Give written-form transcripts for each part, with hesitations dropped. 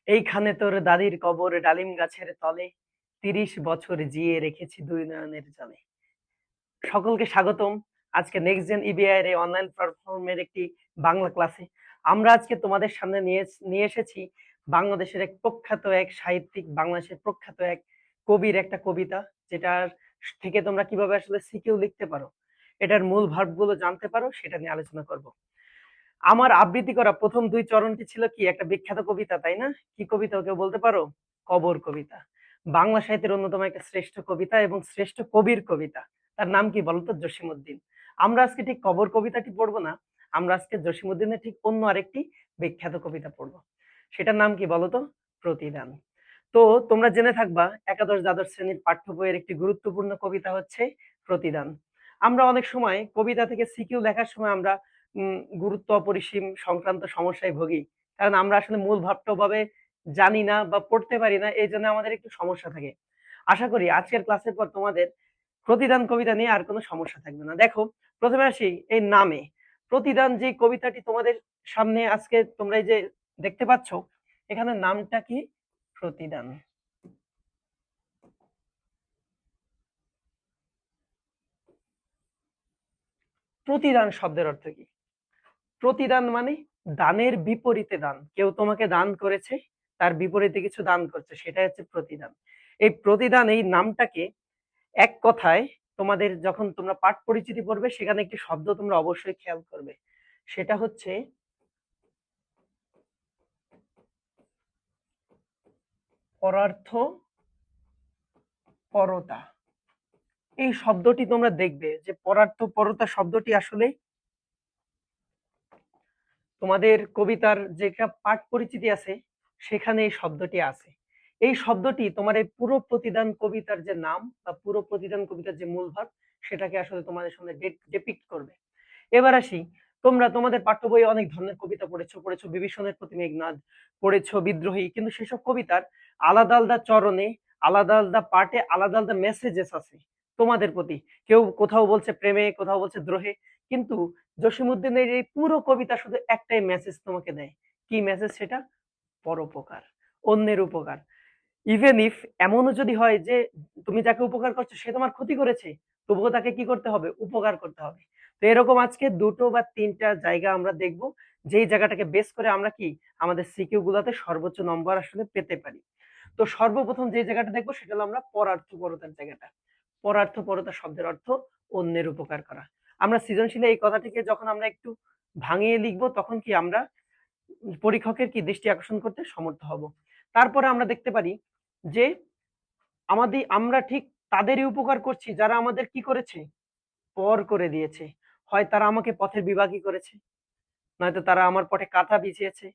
এইখানে তোর দাদির কবর ডালিম গাছের তলে, ৩০ বছর জিয়ে রেখেছি দুই নয়নের জলে। সকলকে স্বাগতম আজকে নেক্সট জেন ইবিআই এর অনলাইন প্ল্যাটফর্মের একটি বাংলা ক্লাসে। আমরা আজকে তোমাদের সামনে নিয়ে এসেছি বাংলাদেশের এক প্রখ্যাত এক সাহিত্যিক, বাংলাদেশের প্রখ্যাত এক কবির একটা কবিতা, যেটার থেকে তোমরা কিভাবে আসলে সিকিউ লিখতে পারো, এটার মূল ভার্ব গুলো জানতে পারো, সেটা নিয়ে আলোচনা করব। আমার আবৃত্তি করা প্রথম দুই চরণটি ছিল কি একটা বিখ্যাত কবিতা, তাই না? কি কবিতা কেউ বলতে পারো? কবর কবিতা। বাংলা সাহিত্যের অন্যতম একটা শ্রেষ্ঠ কবিতা এবং শ্রেষ্ঠ কবির কবিতা। তার নাম কি বলতো? জসীমউদ্দিন। আমরা আজকে ঠিক কবর কবিতাটি পড়বো না, আমরা আজকে জসীমউদ্দিনের ঠিক অন্য আরেকটি বিখ্যাত কবিতা পড়বো। সেটার নাম কি বলতো? প্রতিদান। তো তোমরা জেনে থাকবা একাদশ দ্বাদশ শ্রেণীর পাঠ্য বইয়ের একটি গুরুত্বপূর্ণ কবিতা হচ্ছে প্রতিদান। আমরা অনেক সময় কবিতা থেকে সিকিউ লেখার সময় আমরা গুরুত্ব অপরিসীম সংক্রান্ত সমস্যায় ভুগি, কারণ আমরা আসলে মূল ভাবটা ভাবে জানি না বা পড়তে পারি না, এই জন্য আমাদের একটু সমস্যা থাকে। আশা করি আজকের ক্লাসের পর তোমাদের প্রতিদান কবিতা নিয়ে আর কোনো সমস্যা থাকবে না। দেখো, প্রথমে আসি এই নামে। প্রতিদান যে কবিতাটি তোমাদের সামনে আজকে তোমরা এই যে দেখতে পাচ্ছ, এখানে নামটা কি? প্রতিদান। প্রতিদান শব্দের অর্থ কি? প্রতিদান মানে দানের বিপরীতে দান। কেউ তোমাকে দান করেছে, তার বিপরীতে কিছু দান করছে, সেটা হচ্ছে প্রতিদান। এই প্রতিদান এই নামটাকে এক কথায় তোমাদের যখন তোমরা পাঠ পরিচিতি পড়বে, সেখানে একটি শব্দ তোমরা অবশ্যই খেয়াল করবে, সেটা হচ্ছে পরার্থ পরতা। এই শব্দটি তোমরা দেখবে যে পরার্থ পরতা শব্দটি আসলে তোমাদের কবিতার যেটা পাঠ পরিচিতি আছে সেখানে এই শব্দটি আছে। এই শব্দটি তোমার এই পুরো প্রতিদান কবিতার যে নাম বা পুরো প্রতিদান কবিতার যে মূল ভাব, সেটাকে আসলে তোমাদের সামনে ডেপিক্ট করবে। এবার আসি, তোমরা তোমাদের পাঠ্য বইয়ে অনেক ধরনের কবিতা পড়েছো বিভীষণের প্রতি মেঘনাদ, পড়েছো বিদ্রোহী, কিন্তু সেসব কবিতার আলাদা আলাদা চরণে, আলাদা আলাদা পার্টে আলাদা আলাদা মেসেজেস আছে তোমাদের প্রতি। কেউ কোথাও বলছে প্রেমে, কোথাও বলছে দ্রোহে, কিন্তু জসীমউদ্দিনের এই পুরো কবিতা শুধু একটাই মেসেজ তোমাকে দেয়। কি মেসেজ সেটা? পরোপকার, অন্যের উপকার। ইভেন ইফ এমনও যদি হয় যে তুমি যাকে উপকার করছো সে তোমার ক্ষতি করেছে, তবুও তাকে কি করতে হবে? উপকার করতে হবে। তো এরকম আজকে দুটো বা তিনটা জায়গা আমরা দেখব, যেই জায়গাটাকে বেস করে আমরা কি আমাদের সিকিউ গুলাতে সর্বোচ্চ নম্বর আসলে পেতে পারি। তো সর্বপ্রথম যে জায়গাটা দেখবো সেটা হলো আমরা পরার্থপরতার জায়গাটা। পরার্থপরতা শব্দের অর্থ অন্যের উপকার করা। আমরা সৃজনশীলে এই কথাটিকে যখন আমরা একটু ভাঙিয়ে লিখবো, তখন কি আমরা পরীক্ষকের কি দৃষ্টি আকর্ষণ করতে সমর্থ হব। তারপরে আমরা দেখতে পারি যে আমরা ঠিক তাদেরই উপকার করছি যারা আমাদের কি করেছে? পর করে দিয়েছে। হয় তারা আমাকে পথের বিভাগী করেছে, নয়তো তারা আমার পথে কাঁথা বিছিয়েছে,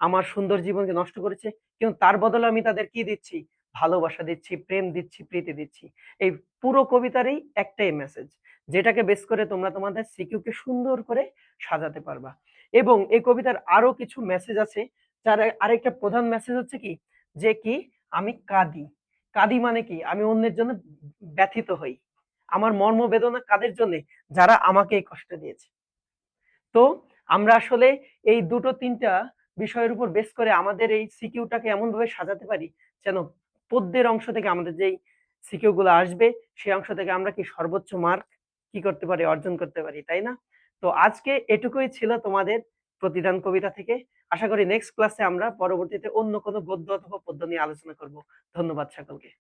আমার সুন্দর জীবনকে নষ্ট করেছে, কিন্তু তার বদলে আমি তাদের কি দিচ্ছি? ভালোবাসা দিচ্ছি, প্রেম দিচ্ছি, প্রীতি দিচ্ছি। এই পুরো কবিতারই একটাই মেসেজ, যেটাকে বেস করে তোমরা তোমাদের সিকিউ কে সুন্দর করে সাজাতে পারবা। এবং এই কবিতার আরো কিছু মেসেজ আছে, যার আরেকটা প্রধান মেসেজ হচ্ছে কি, যে কি আমি কাঁদি। কাঁদি মানে কি? আমি অন্যের জন্য ব্যথিত হই। আমার মর্ম বেদনা কাদের জন্য? যারা আমাকে এই কষ্ট দিয়েছে। তো আমরা আসলে এই দুটো তিনটা বিষয়ের উপর বেস করে আমাদের এই সিকিউটাকে এমন ভাবে সাজাতে পারি যেন পদ্যের অংশ থেকে আমাদের যেই সিকিউ গুলো আসবে, সেই অংশ থেকে আমরা কি সর্বোচ্চ মার্ক কি করতে পারি? অর্জন করতে পারি, তাই না? তো আজকে এটুকুই ছিল তোমাদের প্রতিদান কবিতা থেকে। আশা করি নেক্সট ক্লাসে আমরা পরবর্তীতে অন্য কোনো গদ্য অথবা পদ্য নিয়ে আলোচনা করব। ধন্যবাদ সকলকে।